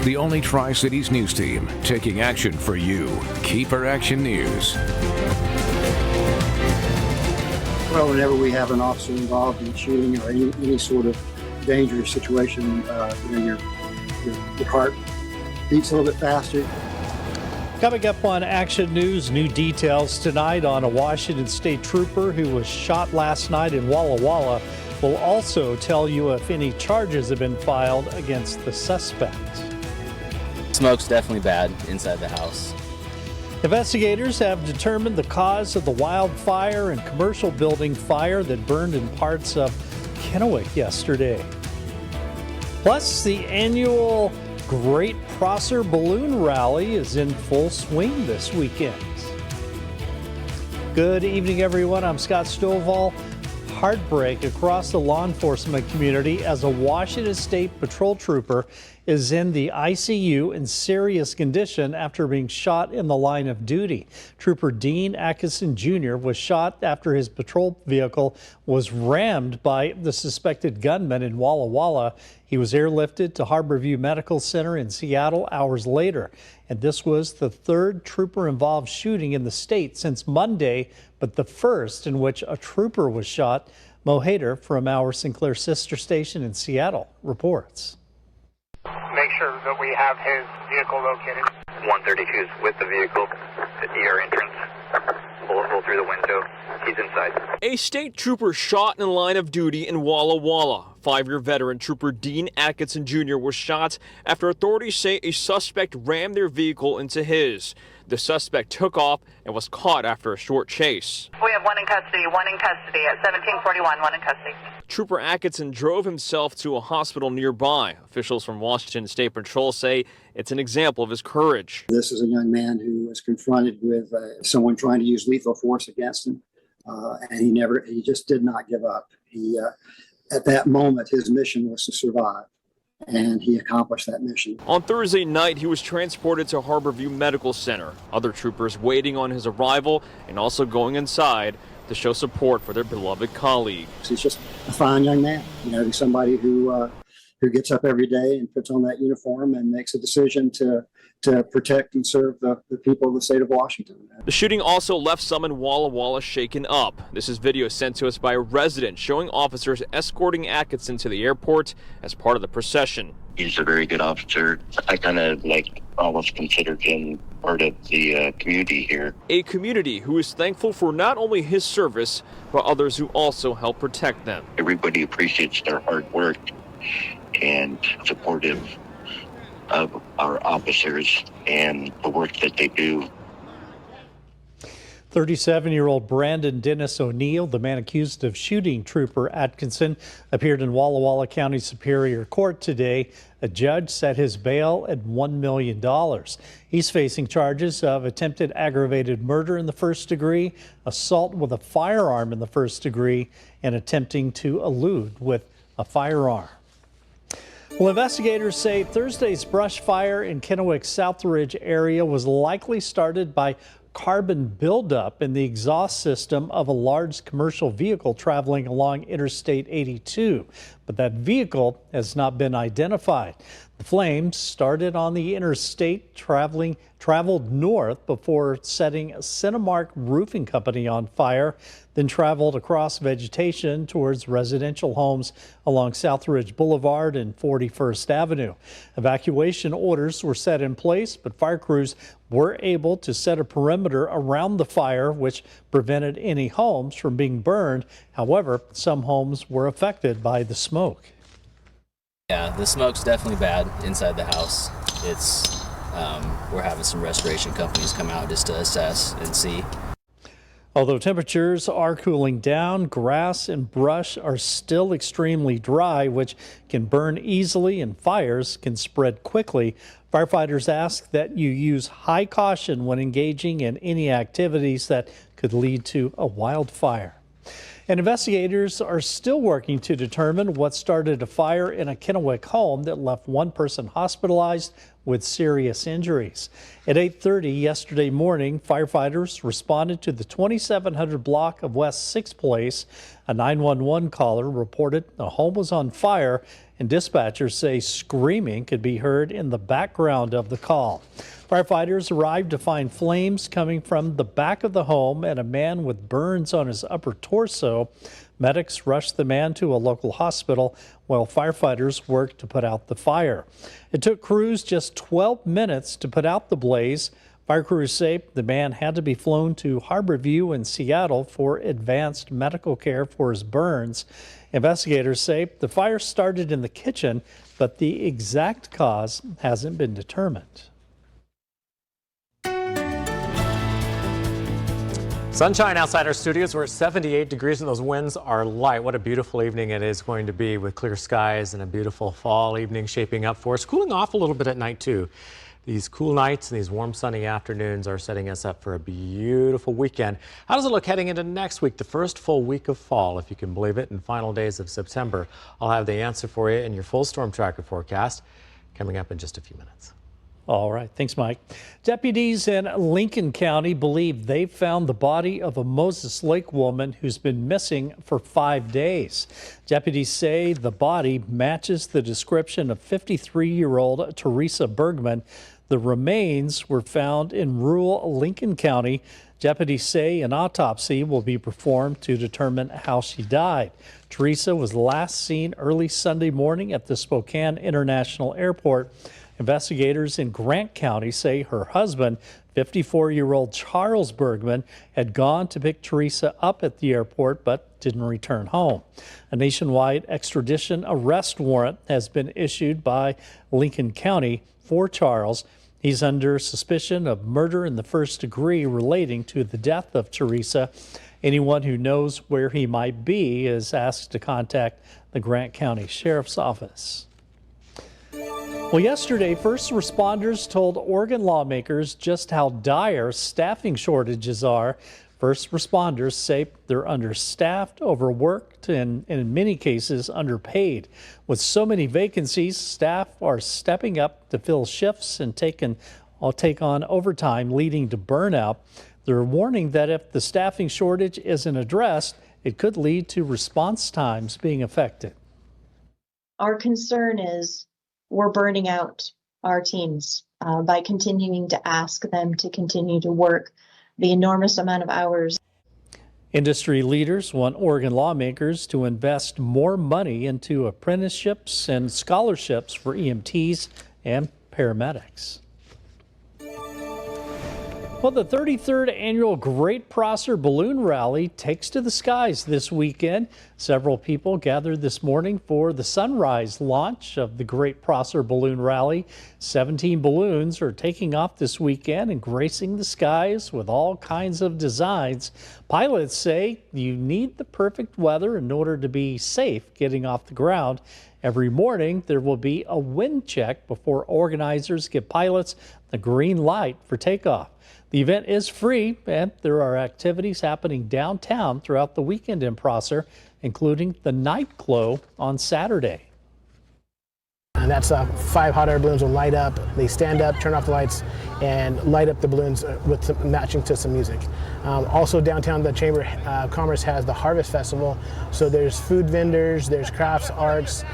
The only Tri-Cities news team taking action for you. KEPR Action News. Well, whenever we have an officer involved in shooting or any sort of dangerous situation, your heart beats a little bit faster. Coming up on Action News, new details tonight on a Washington State trooper who was shot last night in Walla Walla. We'll also tell you if any charges have been filed against the suspect. Smoke's definitely bad inside the house. Investigators have determined the cause of the wildfire and commercial building fire that burned in parts of Kennewick yesterday. Plus, the annual Great Prosser Balloon Rally is in full swing this weekend. Good evening, everyone. I'm Scott Stovall. Heartbreak across the law enforcement community as a Washington State patrol trooper is in the ICU in serious condition after being shot in the line of duty. Trooper Dean Atkinson Jr. was shot after his patrol vehicle was rammed by the suspected gunman in Walla Walla. He was airlifted to Harborview Medical Center in Seattle hours later. And this was the third trooper-involved shooting in the state since Monday, but the first in which a trooper was shot. Mo Hader from our Sinclair sister station in Seattle reports. Make sure that we have his vehicle located. 132 is with the vehicle at the ER entrance. Bullet hole through the window. He's inside. A state trooper shot in the line of duty in Walla Walla. 5-year veteran Trooper Dean Atkinson Jr. was shot after authorities say a suspect rammed their vehicle into his. The suspect took off and was caught after a short chase. We have one in custody at 1741, one in custody. Trooper Atkinson drove himself to a hospital nearby. Officials from Washington State Patrol say it's an example of his courage. This is a young man who was confronted with someone trying to use lethal force against him, and he just did not give up. At that moment, his mission was to survive, and he accomplished that mission. On Thursday night, he was transported to Harborview Medical Center. Other troopers waiting on his arrival and also going inside to show support for their beloved colleague. He's just a fine young man. He's somebody who gets up every day and puts on that uniform and makes a decision to protect and serve the people of the state of Washington. The shooting also left some in Walla Walla shaken up. This is video sent to us by a resident showing officers escorting Atkinson to the airport as part of the procession. He's a very good officer. I kind of almost considered him part of the community here. A community who is thankful for not only his service, but others who also help protect them. Everybody appreciates their hard work and supportive of our officers and the work that they do. 37-year-old Brandon Dennis O'Neill, the man accused of shooting Trooper Atkinson, appeared in Walla Walla County Superior Court today. A judge set his bail at $1 million. He's facing charges of attempted aggravated murder in the first degree, assault with a firearm in the first degree, and attempting to elude with a firearm. Well, investigators say Thursday's brush fire in Kennewick's Southridge area was likely started by carbon buildup in the exhaust system of a large commercial vehicle traveling along Interstate 82. But that vehicle has not been identified. The flames started on the interstate, traveled north before setting Cinemark Roofing Company on fire, then traveled across vegetation towards residential homes along Southridge Boulevard and 41st Avenue. Evacuation orders were set in place, but fire crews were able to set a perimeter around the fire, which prevented any homes from being burned. However, some homes were affected by the smoke. Yeah, the smoke's definitely bad inside the house. We're having some restoration companies come out just to assess and see. Although temperatures are cooling down, grass and brush are still extremely dry, which can burn easily and fires can spread quickly. Firefighters ask that you use high caution when engaging in any activities that could lead to a wildfire. And investigators are still working to determine what started a fire in a Kennewick home that left one person hospitalized with serious injuries. At 8:30 yesterday morning, firefighters responded to the 2700 block of West 6th Place. A 911 caller reported a home was on fire and dispatchers say screaming could be heard in the background of the call. Firefighters arrived to find flames coming from the back of the home and a man with burns on his upper torso. Medics rushed the man to a local hospital while firefighters worked to put out the fire. It took crews just 12 minutes to put out the blaze. Fire crews say the man had to be flown to Harborview in Seattle for advanced medical care for his burns. Investigators say the fire started in the kitchen, but the exact cause hasn't been determined. Sunshine outside our studios. We're at 78 degrees and those winds are light. What a beautiful evening it is going to be with clear skies and a beautiful fall evening shaping up for us. Cooling off a little bit at night too. These cool nights and these warm sunny afternoons are setting us up for a beautiful weekend. How does it look heading into next week, the first full week of fall, if you can believe it, and final days of September? I'll have the answer for you in your full storm tracker forecast coming up in just a few minutes. All right. Thanks, Mike. Deputies in Lincoln County believe they've found the body of a Moses Lake woman who's been missing for 5 days. Deputies say the body matches the description of 53-year-old Teresa Bergman. The remains were found in rural Lincoln County. Deputies say an autopsy will be performed to determine how she died. Teresa was last seen early Sunday morning at the Spokane International Airport. Investigators in Grant County say her husband, 54-year-old Charles Bergman, had gone to pick Teresa up at the airport but didn't return home. A nationwide extradition arrest warrant has been issued by Lincoln County for Charles. He's under suspicion of murder in the first degree relating to the death of Teresa. Anyone who knows where he might be is asked to contact the Grant County Sheriff's Office. Well, yesterday, first responders told Oregon lawmakers just how dire staffing shortages are. First responders say they're understaffed, overworked, and in many cases underpaid. With so many vacancies, staff are stepping up to fill shifts and take on overtime, leading to burnout. They're warning that if the staffing shortage isn't addressed, it could lead to response times being affected. Our concern is we're burning out our teams by continuing to ask them to continue to work the enormous amount of hours. Industry leaders want Oregon lawmakers to invest more money into apprenticeships and scholarships for EMTs and paramedics. Well, the 33rd annual Great Prosser Balloon Rally takes to the skies this weekend. Several people gathered this morning for the sunrise launch of the Great Prosser Balloon Rally. 17 balloons are taking off this weekend and gracing the skies with all kinds of designs. Pilots say you need the perfect weather in order to be safe getting off the ground. Every morning, there will be a wind check before organizers give pilots the green light for takeoff. The event is free, and there are activities happening downtown throughout the weekend in Prosser, including the night glow on Saturday. And that's 5 hot air balloons will light up. They stand up, turn off the lights, and light up the balloons with matching to some music. Also downtown, the Chamber of Commerce has the Harvest Festival. So there's food vendors, there's crafts, arts.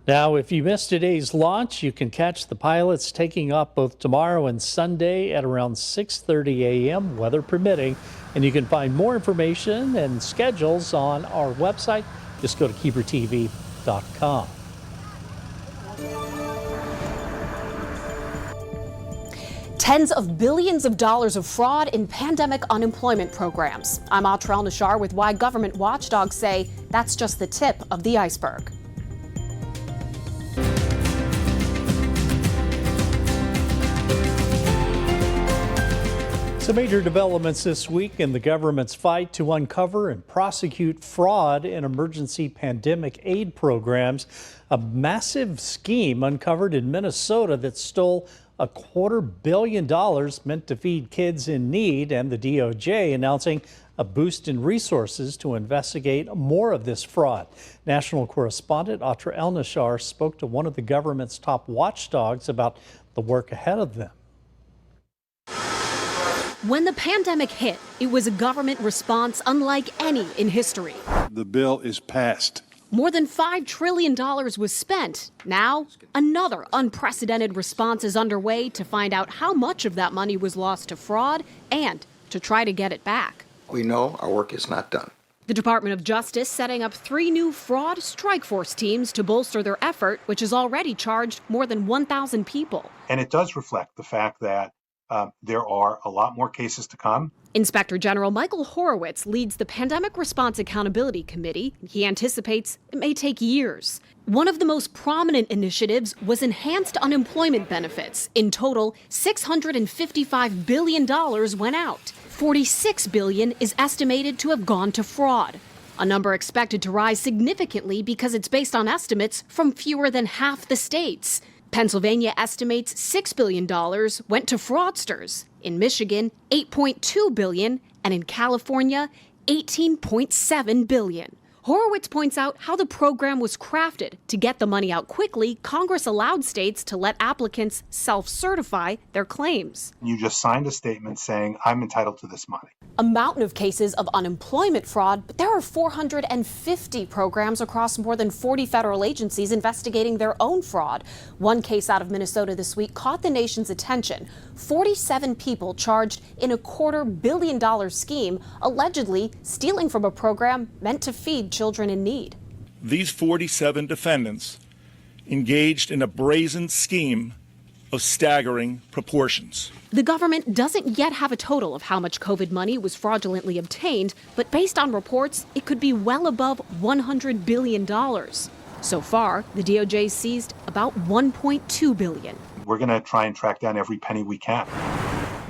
Now, if you missed today's launch, you can catch the pilots taking off both tomorrow and Sunday at around 6:30 a.m., weather permitting. And you can find more information and schedules on our website. Just go to KEPRTV.com. Tens of billions of dollars of fraud in pandemic unemployment programs. I'm Atra El-Nashar with why government watchdogs say that's just the tip of the iceberg. Some major developments this week in the government's fight to uncover and prosecute fraud in emergency pandemic aid programs. A massive scheme uncovered in Minnesota that stole $250 million meant to feed kids in need, and the DOJ announcing a boost in resources to investigate more of this fraud. National correspondent Atra El-Nashar spoke to one of the government's top watchdogs about the work ahead of them. When the pandemic hit, it was a government response unlike any in history. The bill is passed. More than $5 trillion was spent. Now, another unprecedented response is underway to find out how much of that money was lost to fraud and to try to get it back. We know our work is not done. The Department of Justice setting up 3 new fraud strike force teams to bolster their effort, which has already charged more than 1,000 people. And it does reflect the fact that there are a lot more cases to come. Inspector General Michael Horowitz leads the Pandemic Response Accountability Committee. He anticipates it may take years. One of the most prominent initiatives was enhanced unemployment benefits. In total, $655 billion went out. $46 billion is estimated to have gone to fraud, a number expected to rise significantly because it's based on estimates from fewer than half the states. Pennsylvania estimates $6 billion went to fraudsters. In Michigan, $8.2 billion, and in California, $18.7 billion. Horowitz points out how the program was crafted. To get the money out quickly, Congress allowed states to let applicants self-certify their claims. You just signed a statement saying, I'm entitled to this money. A mountain of cases of unemployment fraud, but there are 450 programs across more than 40 federal agencies investigating their own fraud. One case out of Minnesota this week caught the nation's attention. 47 people charged in a $250 million scheme, allegedly stealing from a program meant to feed children in need. These 47 defendants engaged in a brazen scheme of staggering proportions. The government doesn't yet have a total of how much COVID money was fraudulently obtained, but based on reports, it could be well above $100 billion. So far, the DOJ seized about $1.2 billion. We're going to try and track down every penny we can.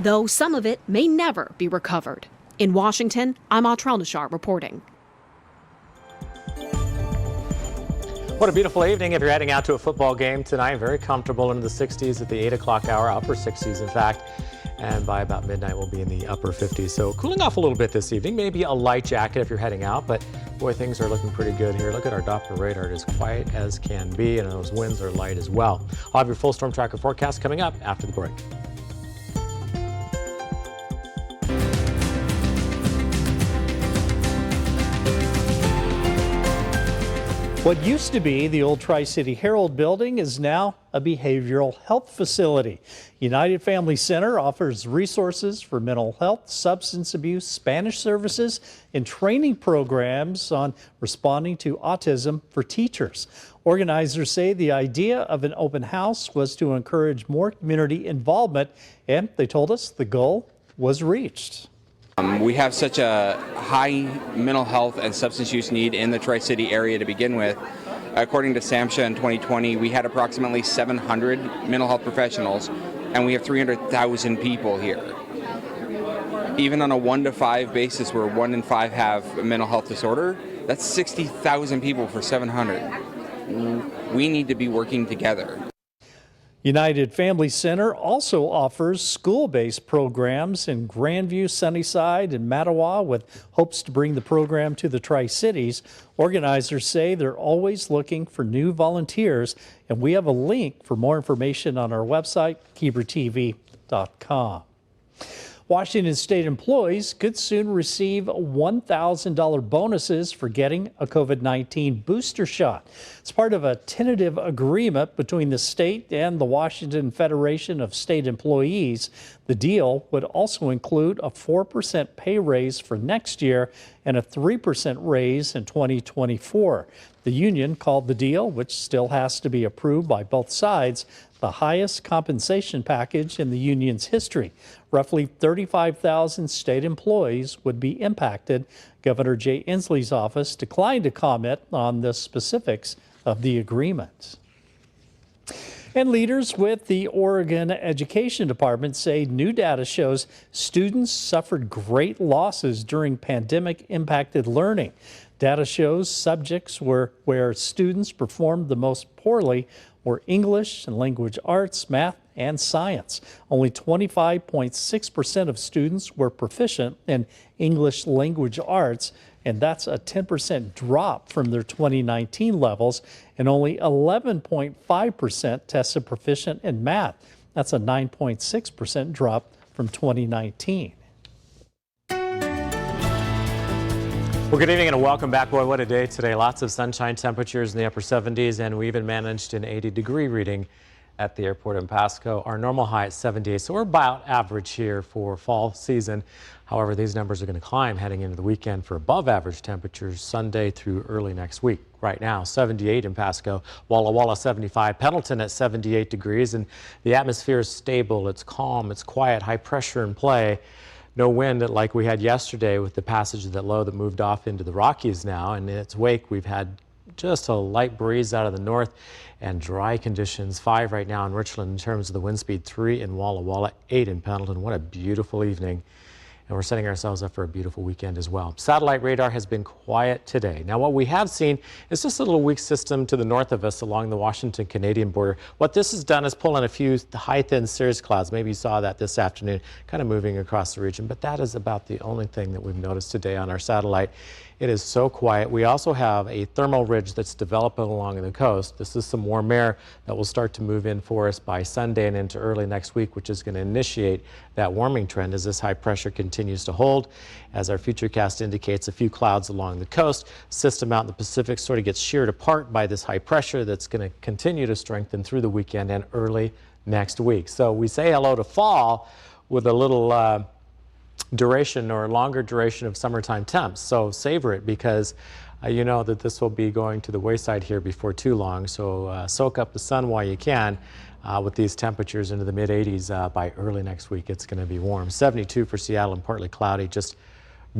Though some of it may never be recovered. In Washington, I'm Atrel Nashar reporting. What a beautiful evening if you're heading out to a football game tonight. Very comfortable into the 60s at the 8 o'clock hour, upper 60s in fact. And by about midnight, we'll be in the upper 50s. So cooling off a little bit this evening. Maybe a light jacket if you're heading out. But boy, things are looking pretty good here. Look at our Doppler radar. It is quiet as can be. And those winds are light as well. I'll have your full storm tracker forecast coming up after the break. What used to be the old Tri-City Herald building is now a behavioral health facility. United Family Center offers resources for mental health, substance abuse, Spanish services, and training programs on responding to autism for teachers. Organizers say the idea of an open house was to encourage more community involvement, and they told us the goal was reached. We have such a high mental health and substance use need in the Tri-City area to begin with. According to SAMHSA in 2020, we had approximately 700 mental health professionals, and we have 300,000 people here. Even on a 1 to 5 basis where 1 in 5 have a mental health disorder, that's 60,000 people for 700. We need to be working together. United Family Center also offers school-based programs in Grandview, Sunnyside, and Mattawa with hopes to bring the program to the Tri-Cities. Organizers say they're always looking for new volunteers, and we have a link for more information on our website, KEPRtv.com. Washington State employees could soon receive $1,000 bonuses for getting a COVID-19 booster shot. It's part of a tentative agreement between the state and the Washington Federation of State Employees. The deal would also include a 4% pay raise for next year and a 3% raise in 2024. The union called the deal, which still has to be approved by both sides, the highest compensation package in the union's history. Roughly 35,000 state employees would be impacted. Governor Jay Inslee's office declined to comment on the specifics of the agreement. And leaders with the Oregon Education Department say new data shows students suffered great losses during pandemic-impacted learning. Data shows subjects where students performed the most poorly were English and language arts, math, and science. Only 25.6% of students were proficient in English language arts, and that's a 10% drop from their 2019 levels, and only 11.5% tested proficient in math. That's a 9.6% drop from 2019. Well, good evening and welcome back. Boy, what a day today. Lots of sunshine, temperatures in the upper 70s, and we even managed an 80-degree reading at the airport in Pasco. Our normal high at 78, so we're about average here for fall season. However, these numbers are going to climb heading into the weekend for above average temperatures Sunday through early next week. Right now, 78 in Pasco, Walla Walla 75, Pendleton at 78 degrees, and the atmosphere is stable, it's calm, it's quiet, high pressure in play. No wind like we had yesterday with the passage of that low that moved off into the Rockies now. And in its wake, we've had just a light breeze out of the north and dry conditions. 5 right now in Richland in terms of the wind speed, 3 in Walla Walla, 8 in Pendleton. What a beautiful evening. And we're setting ourselves up for a beautiful weekend as well. Satellite radar has been quiet today. Now, what we have seen is just a little weak system to the north of us along the Washington-Canadian border. What this has done is pull in a few high-thin cirrus clouds. Maybe you saw that this afternoon, kind of moving across the region. But that is about the only thing that we've noticed today on our satellite. It is so quiet. We also have a thermal ridge that's developing along the coast. This is some warm air that will start to move in for us by Sunday and into early next week, which is going to initiate that warming trend as this high pressure continues to hold. As our futurecast indicates, a few clouds along the coast. System out in the Pacific sort of gets sheared apart by this high pressure that's going to continue to strengthen through the weekend and early next week. So we say hello to fall with a little duration or longer duration of summertime temps. So savor it, because you know that this will be going to the wayside here before too long. So soak up the sun while you can. With these temperatures into the mid 80s by early next week, it's going to be warm. 72 for Seattle and partly cloudy. Just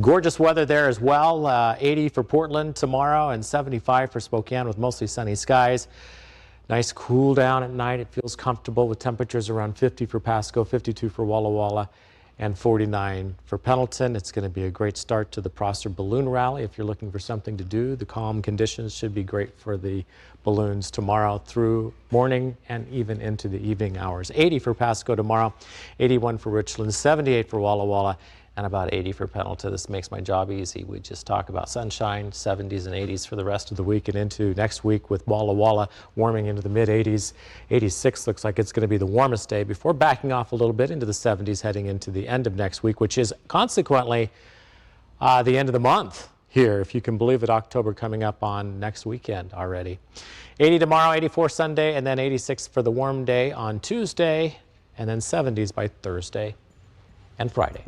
gorgeous weather there as well. 80 for Portland tomorrow and 75 for Spokane with mostly sunny skies. Nice cool down at night. It feels comfortable with temperatures around 50 for Pasco, 52 for Walla Walla, and 49 for Pendleton. It's going to be a great start to the Prosser Balloon Rally. If you're looking for something to do, the calm conditions should be great for the balloons tomorrow through morning and even into the evening hours. 80 for Pasco tomorrow, 81 for Richland, 78 for Walla Walla, and about 80 for Pendleton. This makes my job easy. We just talk about sunshine, 70s and 80s for the rest of the week and into next week with Walla Walla warming into the mid 80s. 86 looks like it's going to be the warmest day before backing off a little bit into the 70s heading into the end of next week, which is consequently the end of the month here, if you can believe it. October coming up on next weekend already. 80 tomorrow, 84 Sunday, and then 86 for the warm day on Tuesday, and then 70s by Thursday and Friday.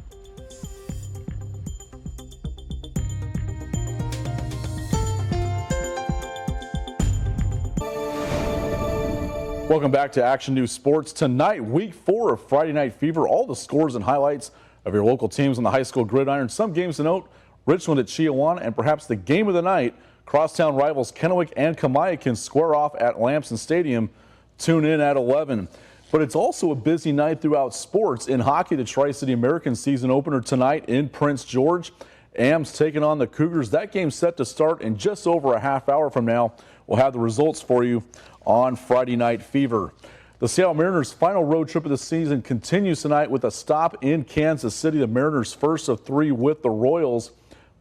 Welcome back to Action News Sports. Tonight, week 4 of Friday Night Fever. All the scores and highlights of your local teams on the high school gridiron. Some games to note: Richland at Chiawana, and perhaps the game of the night, crosstown rivals Kennewick and Kamaya can square off at Lamson Stadium. Tune in at 11. But it's also a busy night throughout sports. In hockey, the Tri-City American season opener tonight in Prince George. Am's taking on the Cougars. That game's set to start in just over a half hour from now. We'll have the results for you on Friday Night Fever. The Seattle Mariners' final road trip of the season continues tonight with a stop in Kansas City. The Mariners' first of 3 with the Royals.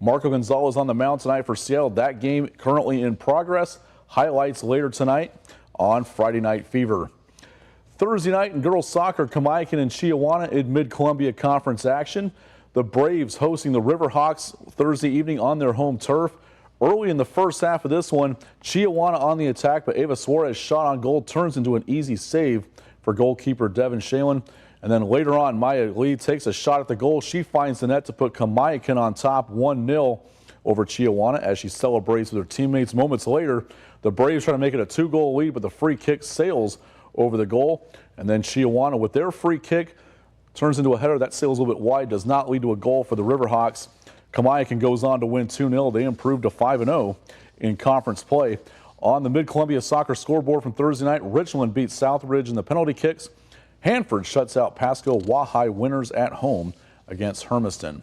Marco Gonzalez on the mound tonight for Seattle. That game currently in progress. Highlights later tonight on Friday Night Fever. Thursday night in girls soccer, Kamaikan and Chiawana in Mid-Columbia Conference action. The Braves hosting the Riverhawks Thursday evening on their home turf. Early in the first half of this one, Chiawana on the attack, but Ava Suarez shot on goal turns into an easy save for goalkeeper Devin Shalin. And then later on, Maya Lee takes a shot at the goal. She finds the net to put Kamaikan on top 1-0 over Chiawana as she celebrates with her teammates. Moments later, the Braves try to make it a 2-goal lead, but the free kick sails over the goal. And then Chiawana, with their free kick, turns into a header that sails a little bit wide, does not lead to a goal for the Riverhawks. Kamaikan goes on to win 2-0. They improved to 5-0 in conference play. On the Mid-Columbia soccer scoreboard from Thursday night, Richland beats Southridge in the penalty kicks. Hanford shuts out Pasco Wahai winners at home against Hermiston.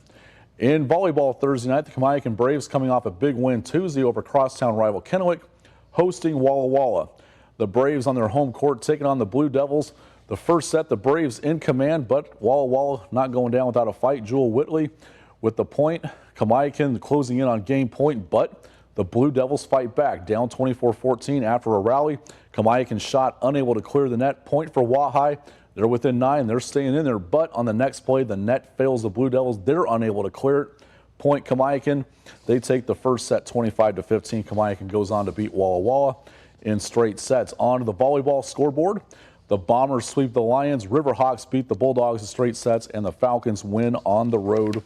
In volleyball Thursday night, the Kamaikan Braves coming off a big win Tuesday over crosstown rival Kennewick, hosting Walla Walla. The Braves on their home court taking on the Blue Devils. The first set, the Braves in command, but Walla Walla not going down without a fight. Jewel Whitley with the point. Kamaikan closing in on game point, but the Blue Devils fight back, down 24-14 after a rally. Kamaikan shot unable to clear the net. Point for Wahai. They're within 9. They're staying in there, but on the next play, the net fails the Blue Devils. They're unable to clear it. Point Kamiakin, they take the first set 25-15. Kamiakin goes on to beat Walla Walla in straight sets. On to the volleyball scoreboard. The Bombers sweep the Lions. Riverhawks beat the Bulldogs in straight sets, and the Falcons win on the road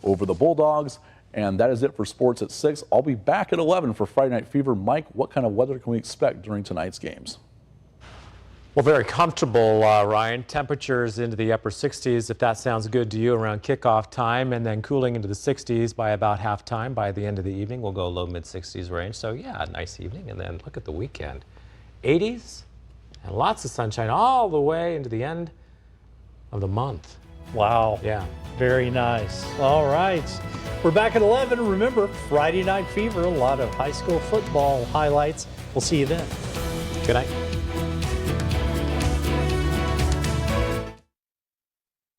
over the Bulldogs. And that is it for sports at 6. I'll be back at 11 for Friday Night Fever. Mike, what kind of weather can we expect during tonight's games? Well, very comfortable, Ryan. Temperatures into the upper 60s, if that sounds good to you, around kickoff time, and then cooling into the 60s by about halftime. By the end of the evening, we'll go low mid-60s range. So, yeah, nice evening. And then look at the weekend. 80s and lots of sunshine all the way into the end of the month. Wow. Yeah. Very nice. All right. We're back at 11. Remember, Friday Night Fever, a lot of high school football highlights. We'll see you then. Good night.